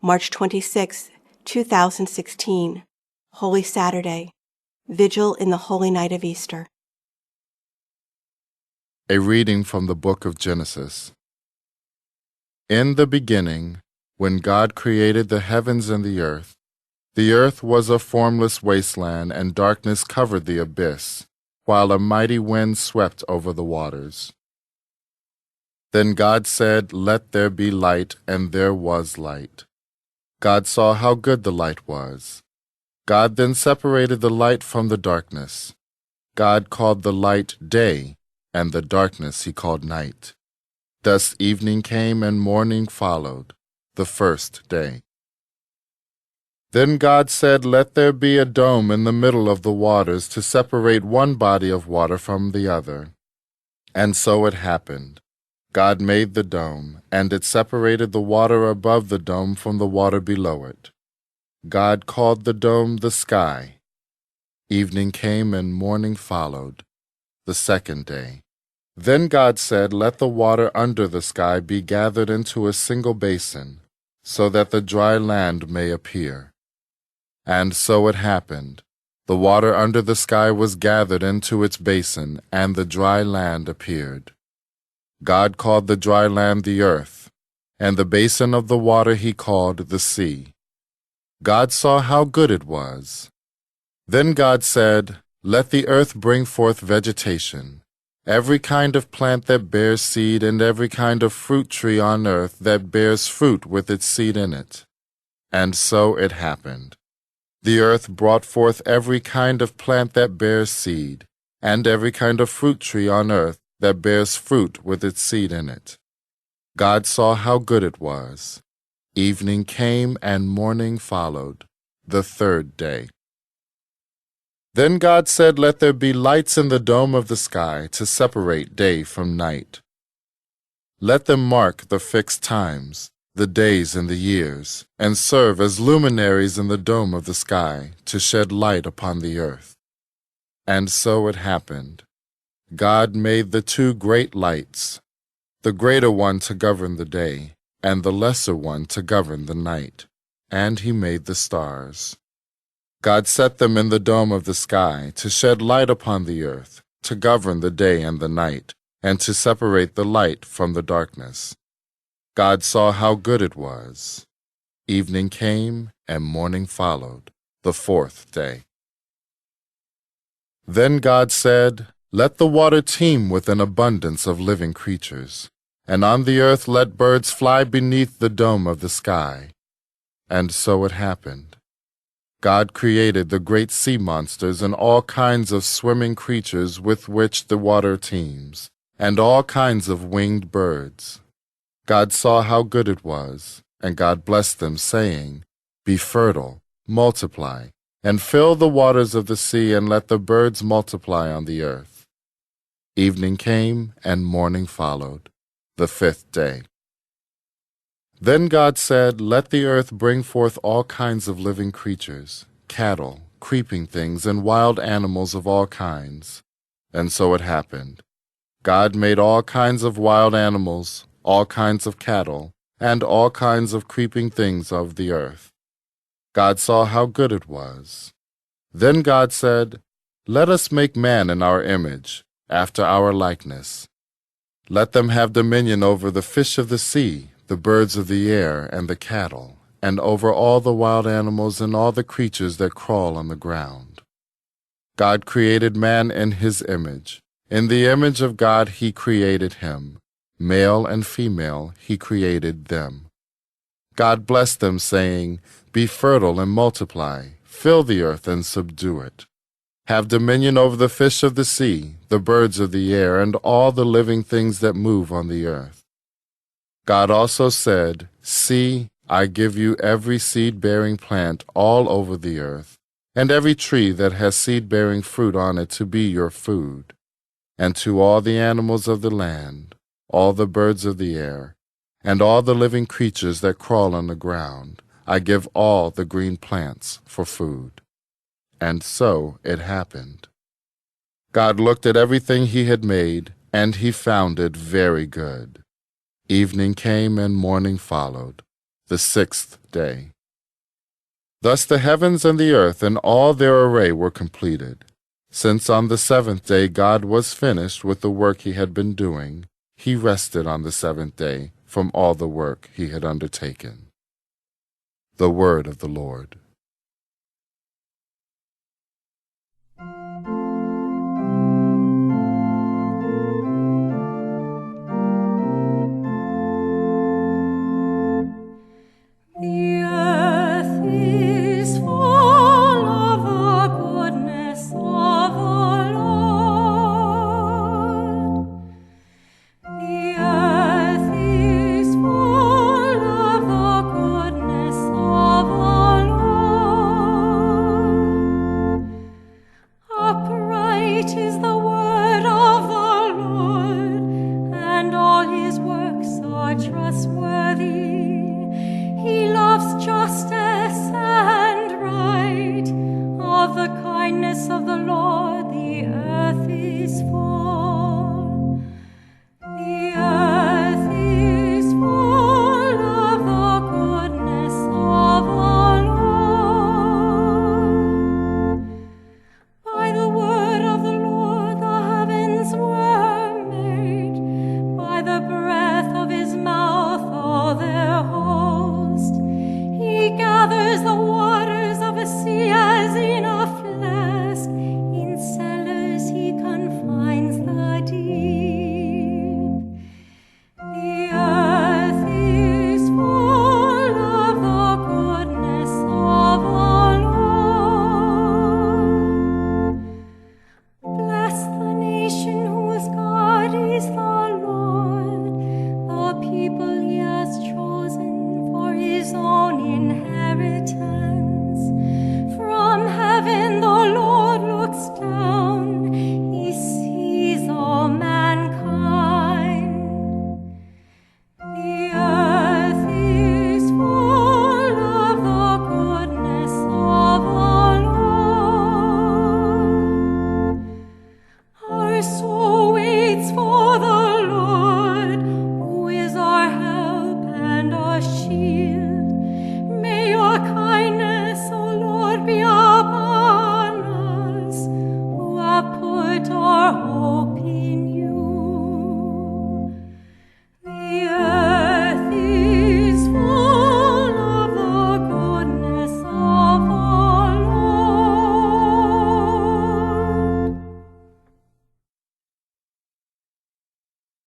March 26, 2016, Holy Saturday, Vigil in the Holy Night of Easter. A reading from the book of Genesis. In the beginning, when God created the heavens and the earth was a formless wasteland, and darkness covered the abyss, while a mighty wind swept over the waters. Then God said, "Let there be light," and there was light. God saw how good the light was. God then separated the light from the darkness. God called the light day, and the darkness he called night. Thus evening came and morning followed, the first day. Then God said, "Let there be a dome in the middle of the waters to separate one body of water from the other." And so it happened. God made the dome, and it separated the water above the dome from the water below it. God called the dome the sky. Evening came and morning followed, the second day. Then God said, "Let the water under the sky be gathered into a single basin, so that the dry land may appear." And so it happened. The water under the sky was gathered into its basin, and the dry land appeared. God called the dry land the earth, and the basin of the water he called the sea. God saw how good it was. Then God said, "Let the earth bring forth vegetation, every kind of plant that bears seed, and every kind of fruit tree on earth that bears fruit with its seed in it." And so it happened. The earth brought forth every kind of plant that bears seed, and every kind of fruit tree on earth that bears fruit with its seed in it. God saw how good it was. Evening came and morning followed, the third day. Then God said, "Let there be lights in the dome of the sky to separate day from night. Let them mark the fixed times, the days and the years, and serve as luminaries in the dome of the sky to shed light upon the earth." And so it happened. God made the two great lights, the greater one to govern the day, and the lesser one to govern the night, and he made the stars. God set them in the dome of the sky to shed light upon the earth, to govern the day and the night, and to separate the light from the darkness. God saw how good it was. Evening came and morning followed, the fourth day. Then God said, "Let the water teem with an abundance of living creatures, and on the earth let birds fly beneath the dome of the sky." And so it happened. God created the great sea monsters and all kinds of swimming creatures with which the water teems, and all kinds of winged birds. God saw how good it was, and God blessed them, saying, "Be fertile, multiply, and fill the waters of the sea, and let the birds multiply on the earth." Evening came, and morning followed, the fifth day. Then God said, "Let the earth bring forth all kinds of living creatures, cattle, creeping things, and wild animals of all kinds." And so it happened. God made all kinds of wild animals, all kinds of cattle, and all kinds of creeping things of the earth. God saw how good it was. Then God said, "Let us make man in our image, after our likeness. Let them have dominion over the fish of the sea, the birds of the air, and the cattle, and over all the wild animals and all the creatures that crawl on the ground." God created man in his image. In the image of God he created him. Male and female he created them. God blessed them, saying, "Be fertile and multiply, fill the earth and subdue it. Have dominion over the fish of the sea, the birds of the air, and all the living things that move on the earth." God also said, "See, I give you every seed-bearing plant all over the earth, and every tree that has seed-bearing fruit on it to be your food, and to all the animals of the land, all the birds of the air, and all the living creatures that crawl on the ground, I give all the green plants for food." And so it happened. God looked at everything he had made, and he found it very good. Evening came and morning followed, the 6th day. Thus the heavens and the earth and all their array were completed. Since on the 7th day God was finished with the work he had been doing, he rested on the 7th day from all the work he had undertaken. The word of the Lord. The earth is full of the goodness of the Lord. The earth is full of the goodness of the Lord. Upright is the word of the Lord, and all his works are trustworthy. He loves justice and right. Of the kindness of the Lord the earth is full. The earth is full of the goodness of the Lord. By the word of the Lord the heavens were made, by the breath of his mouth all their host. He gathers the waters of the sea as in a flask. In cellars he confines the deep. The earth is full of the goodness of the Lord. Bless the nation whose God is the Lord, the people he has chosen for his own inheritance. From heaven the Lord looks down, he sees all mankind. The earth is full of the goodness of the Lord. Our soul waits for the Lord, who is our help and our shield.